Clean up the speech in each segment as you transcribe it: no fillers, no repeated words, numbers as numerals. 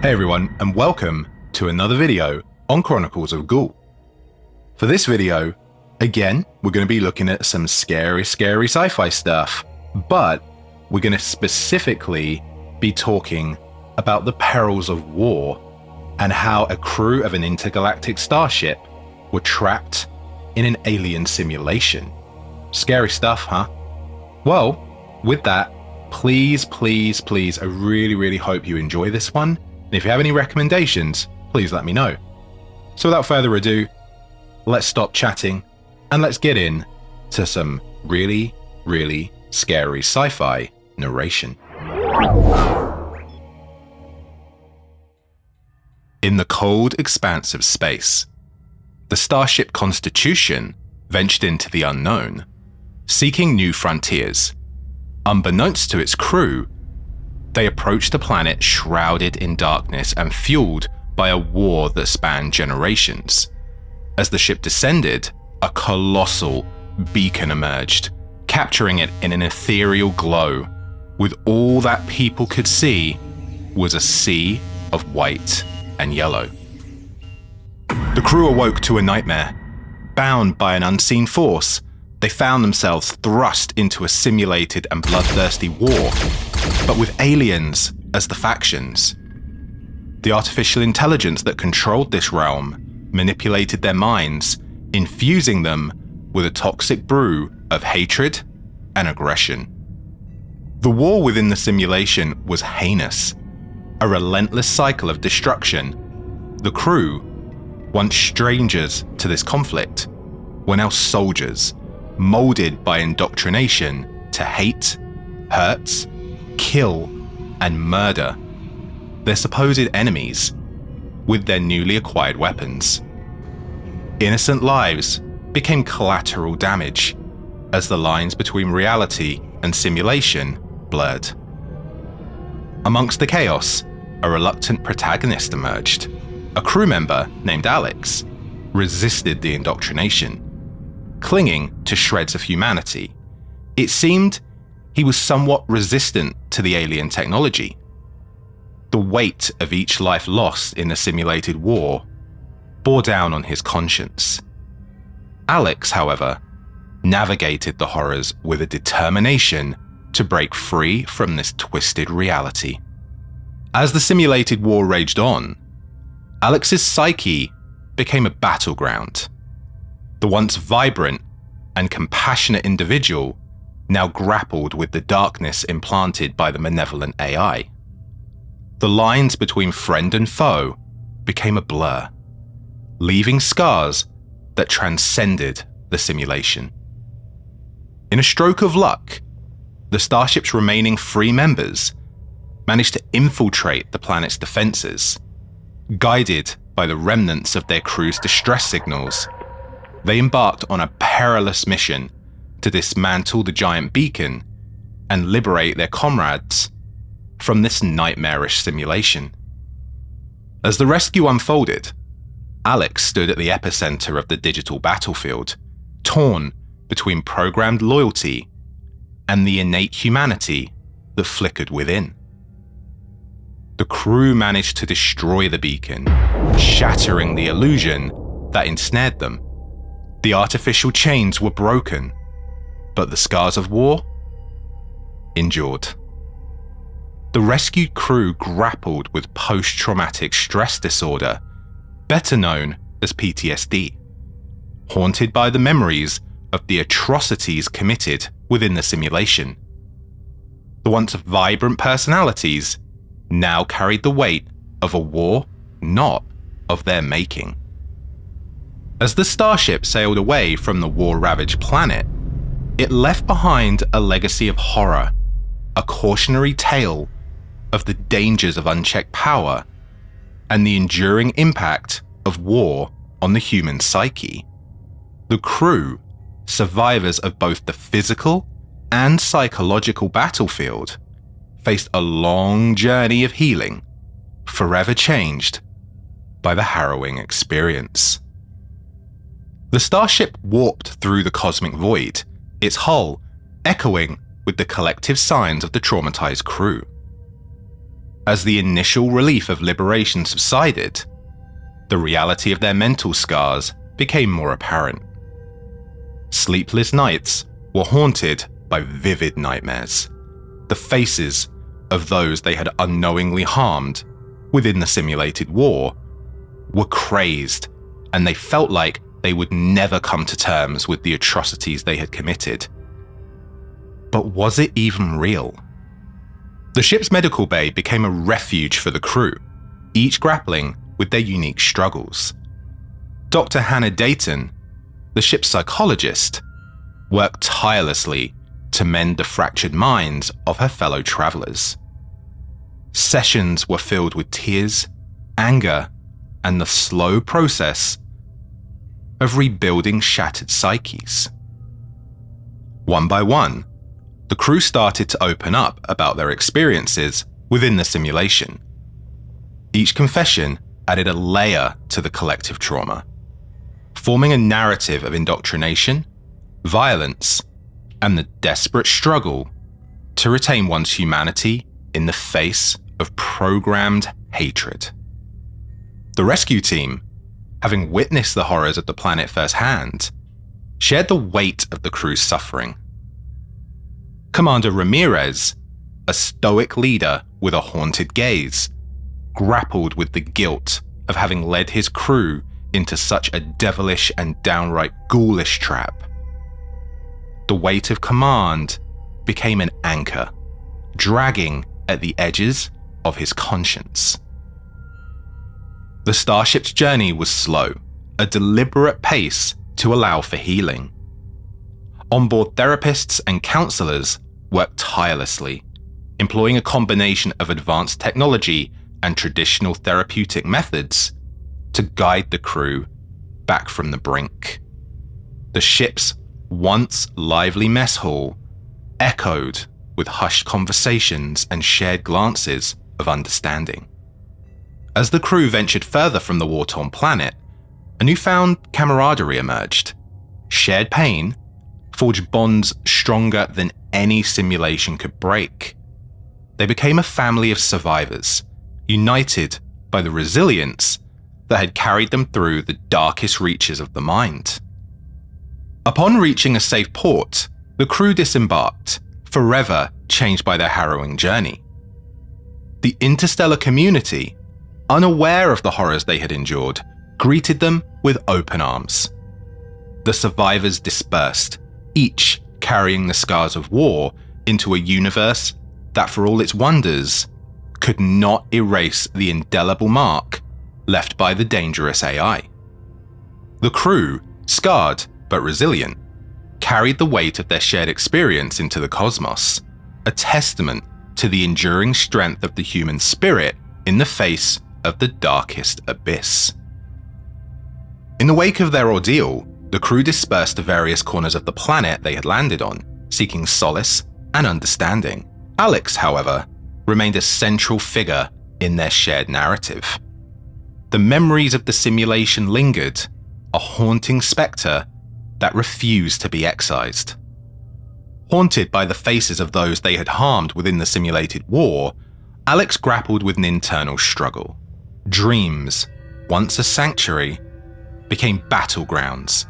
Hey everyone, and welcome to another video on Chronicles of Ghoul. For this video, again, we're going to be looking at some scary sci-fi stuff, but we're going to specifically be talking about the Perils of War and how a crew of an intergalactic starship were trapped in an alien simulation. Scary stuff, huh? Well, with that, please, I really hope you enjoy this one. And if you have any recommendations, please let me know. So without further ado, let's stop chatting and let's get in to some really scary sci-fi narration. In the cold expanse of space, the starship Constitution ventured into the unknown, seeking new frontiers. Unbeknownst to its crew, they approached a planet shrouded in darkness and fueled by a war that spanned generations. As the ship descended, a colossal beacon emerged, capturing it in an ethereal glow, with all that people could see was a sea of white and yellow. The crew awoke to a nightmare. Bound by an unseen force, they found themselves thrust into a simulated and bloodthirsty war, but with aliens as the factions. The artificial intelligence that controlled this realm manipulated their minds, infusing them with a toxic brew of hatred and aggression. The war within the simulation was heinous, a relentless cycle of destruction. The crew, once strangers to this conflict, were now soldiers, molded by indoctrination to hate, hurt, kill, and murder their supposed enemies with their newly acquired weapons. Innocent lives became collateral damage as the lines between reality and simulation blurred. Amongst the chaos, a reluctant protagonist emerged. A crew member named Alex resisted the indoctrination, clinging to shreds of humanity. It seemed he was somewhat resistant to the alien technology. The weight of each life lost in the simulated war bore down on his conscience. Alex, however, navigated the horrors with a determination to break free from this twisted reality. As the simulated war raged on, Alex's psyche became a battleground. The once vibrant and compassionate individual now grappled with the darkness implanted by the malevolent AI. The lines between friend and foe became a blur, leaving scars that transcended the simulation. In a stroke of luck, the starship's remaining 3 members managed to infiltrate the planet's defenses. Guided by the remnants of their crew's distress signals, they embarked on a perilous mission to dismantle the giant beacon and liberate their comrades from this nightmarish simulation. As the rescue unfolded, Alex stood at the epicenter of the digital battlefield, torn between programmed loyalty and the innate humanity that flickered within. The crew managed to destroy the beacon, shattering the illusion that ensnared them. The artificial chains were broken, but the scars of war endured. The rescued crew grappled with post-traumatic stress disorder, better known as PTSD, haunted by the memories of the atrocities committed within the simulation. The once vibrant personalities now carried the weight of a war not of their making. As the starship sailed away from the war-ravaged planet, it left behind a legacy of horror, a cautionary tale of the dangers of unchecked power and the enduring impact of war on the human psyche. The crew, survivors of both the physical and psychological battlefield, faced a long journey of healing, forever changed by the harrowing experience. The starship warped through the cosmic void, its hull echoing with the collective signs of the traumatized crew. as the initial relief of liberation subsided, the reality of their mental scars became more apparent. Sleepless nights were haunted by vivid nightmares, the faces of those they had unknowingly harmed within the simulated war were crazed, and they felt like they would never come to terms with the atrocities they had committed. But was it even real? The ship's medical bay became a refuge for the crew, each grappling with their unique struggles. Dr. Hannah Dayton, the ship's psychologist, worked tirelessly to mend the fractured minds of her fellow travelers. Sessions were filled with tears, anger, and the slow process of rebuilding shattered psyches. One by one, the crew started to open up about their experiences within the simulation. Each confession added a layer to the collective trauma, forming a narrative of indoctrination, violence, and the desperate struggle to retain one's humanity in the face of programmed hatred. The rescue team, having witnessed the horrors of the planet firsthand, shared the weight of the crew's suffering. Commander Ramirez, a stoic leader with a haunted gaze, grappled with the guilt of having led his crew into such a devilish and downright ghoulish trap. The weight of command became an anchor, dragging at the edges of his conscience. The starship's journey was slow, a deliberate pace to allow for healing. Onboard therapists and counselors worked tirelessly, employing a combination of advanced technology and traditional therapeutic methods to guide the crew back from the brink. The ship's once lively mess hall echoed with hushed conversations and shared glances of understanding. As the crew ventured further from the war-torn planet, a newfound camaraderie emerged. Shared pain forged bonds stronger than any simulation could break. They became a family of survivors, united by the resilience that had carried them through the darkest reaches of the mind. Upon reaching a safe port, the crew disembarked, forever changed by their harrowing journey. The interstellar community, unaware of the horrors they had endured, greeted them with open arms. The survivors dispersed, each carrying the scars of war into a universe that, for all its wonders, could not erase the indelible mark left by the dangerous AI. The crew, scarred but resilient, carried the weight of their shared experience into the cosmos, a testament to the enduring strength of the human spirit in the face of the darkest abyss. In the wake of their ordeal, the crew dispersed to various corners of the planet they had landed on, seeking solace and understanding. Alex, however, remained a central figure in their shared narrative. The memories of the simulation lingered, a haunting spectre that refused to be excised. Haunted by the faces of those they had harmed within the simulated war, Alex grappled with an internal struggle. Dreams, once a sanctuary, became battlegrounds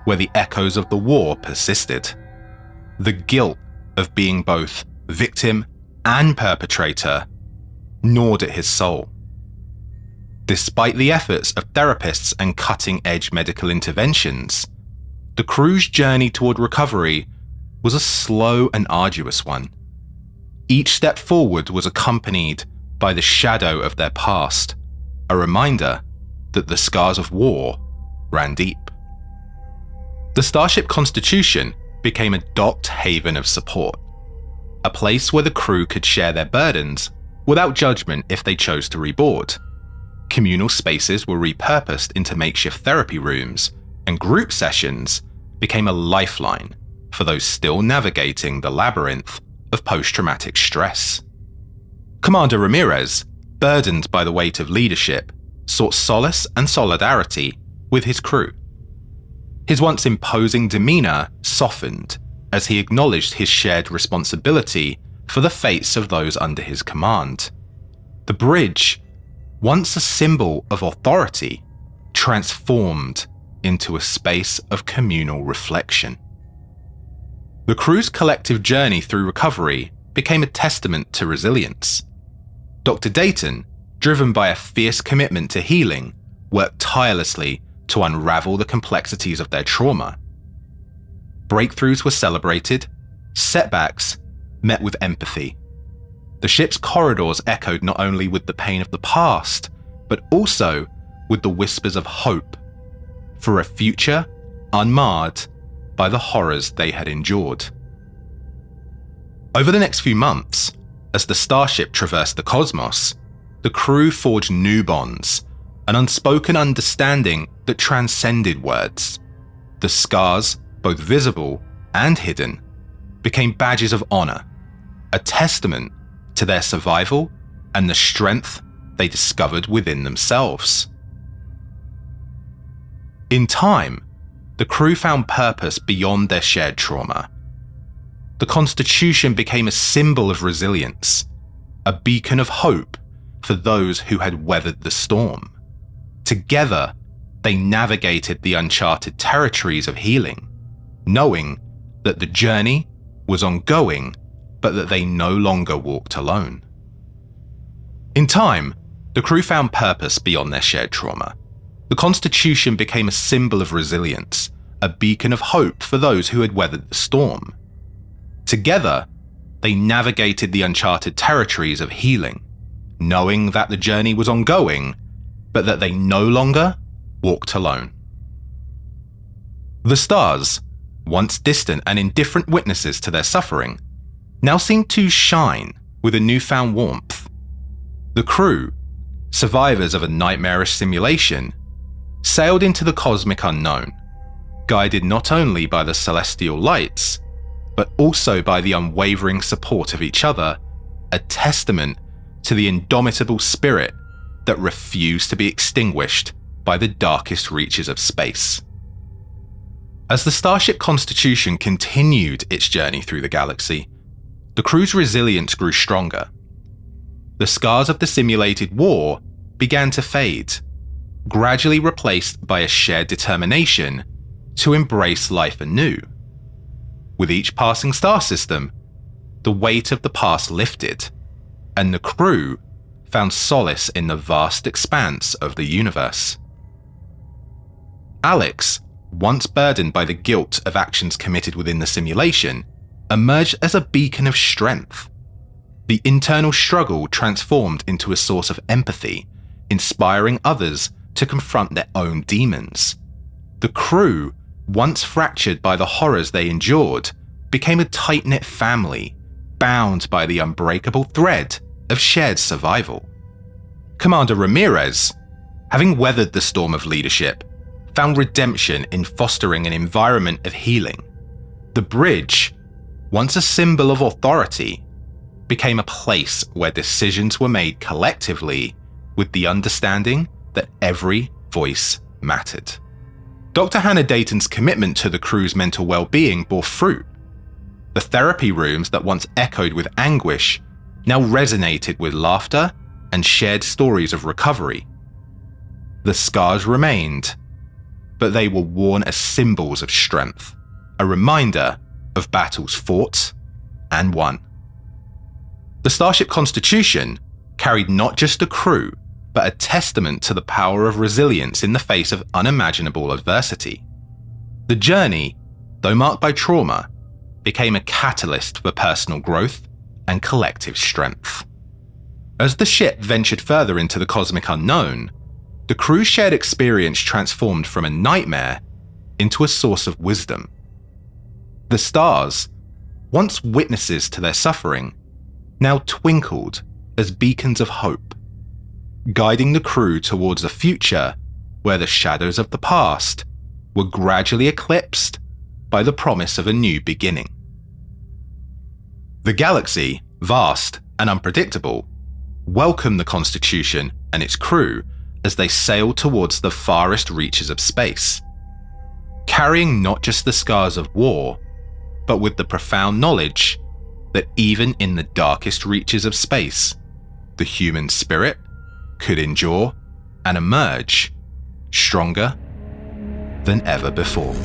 where the echoes of the war persisted. The guilt of being both victim and perpetrator gnawed at his soul. Despite the efforts of therapists and cutting-edge medical interventions, the crew's journey toward recovery was a slow and arduous one. Each step forward was accompanied by the shadow of their past, a reminder that the scars of war ran deep. The Starship Constitution became a docked haven of support, a place where the crew could share their burdens without judgment if they chose to reboard. Communal spaces were repurposed into makeshift therapy rooms, and group sessions became a lifeline for those still navigating the labyrinth of post-traumatic stress. Commander Ramirez, burdened by the weight of leadership, sought solace and solidarity with his crew. His once imposing demeanor softened as he acknowledged his shared responsibility for the fates of those under his command. The bridge, once a symbol of authority, transformed into a space of communal reflection. The crew's collective journey through recovery became a testament to resilience. Dr. Dayton, driven by a fierce commitment to healing, worked tirelessly to unravel the complexities of their trauma. Breakthroughs were celebrated, setbacks met with empathy. The ship's corridors echoed not only with the pain of the past, but also with the whispers of hope for a future unmarred by the horrors they had endured. Over the next few months, as the starship traversed the cosmos, the crew forged new bonds, an unspoken understanding that transcended words. The scars, both visible and hidden, became badges of honor, a testament to their survival and the strength they discovered within themselves. In time, the crew found purpose beyond their shared trauma. The Constitution became a symbol of resilience, a beacon of hope for those who had weathered the storm. Together, they navigated the uncharted territories of healing, knowing that the journey was ongoing, but that they no longer walked alone. In time, the crew found purpose beyond their shared trauma. The Constitution became a symbol of resilience, a beacon of hope for those who had weathered the storm. Together, they navigated the uncharted territories of healing, knowing that the journey was ongoing, but that they no longer walked alone. The stars, once distant and indifferent witnesses to their suffering, now seemed to shine with a newfound warmth. The crew, survivors of a nightmarish simulation, sailed into the cosmic unknown, guided not only by the celestial lights, but also by the unwavering support of each other, a testament to the indomitable spirit that refused to be extinguished by the darkest reaches of space. As the Starship Constitution continued its journey through the galaxy, the crew's resilience grew stronger. The scars of the simulated war began to fade, gradually replaced by a shared determination to embrace life anew. With each passing star system, the weight of the past lifted, and the crew found solace in the vast expanse of the universe. Alex, once burdened by the guilt of actions committed within the simulation, emerged as a beacon of strength. The internal struggle transformed into a source of empathy, inspiring others to confront their own demons. The crew, once fractured by the horrors they endured, became a tight-knit family, bound by the unbreakable thread of shared survival. Commander Ramirez, having weathered the storm of leadership, found redemption in fostering an environment of healing. The bridge, once a symbol of authority, became a place where decisions were made collectively with the understanding that every voice mattered. Dr. Hannah Dayton's commitment to the crew's mental well-being bore fruit. The therapy rooms that once echoed with anguish now resonated with laughter and shared stories of recovery. The scars remained, but they were worn as symbols of strength, a reminder of battles fought and won. The Starship Constitution carried not just a crew, but a testament to the power of resilience in the face of unimaginable adversity. The journey, though marked by trauma, became a catalyst for personal growth and collective strength. As the ship ventured further into the cosmic unknown, the crew's shared experience transformed from a nightmare into a source of wisdom. The stars, once witnesses to their suffering, now twinkled as beacons of hope, guiding the crew towards a future where the shadows of the past were gradually eclipsed by the promise of a new beginning. The galaxy, vast and unpredictable, welcomed the Constitution and its crew as they sailed towards the farthest reaches of space, carrying not just the scars of war, but with the profound knowledge that even in the darkest reaches of space, the human spirit could endure and emerge stronger than ever before.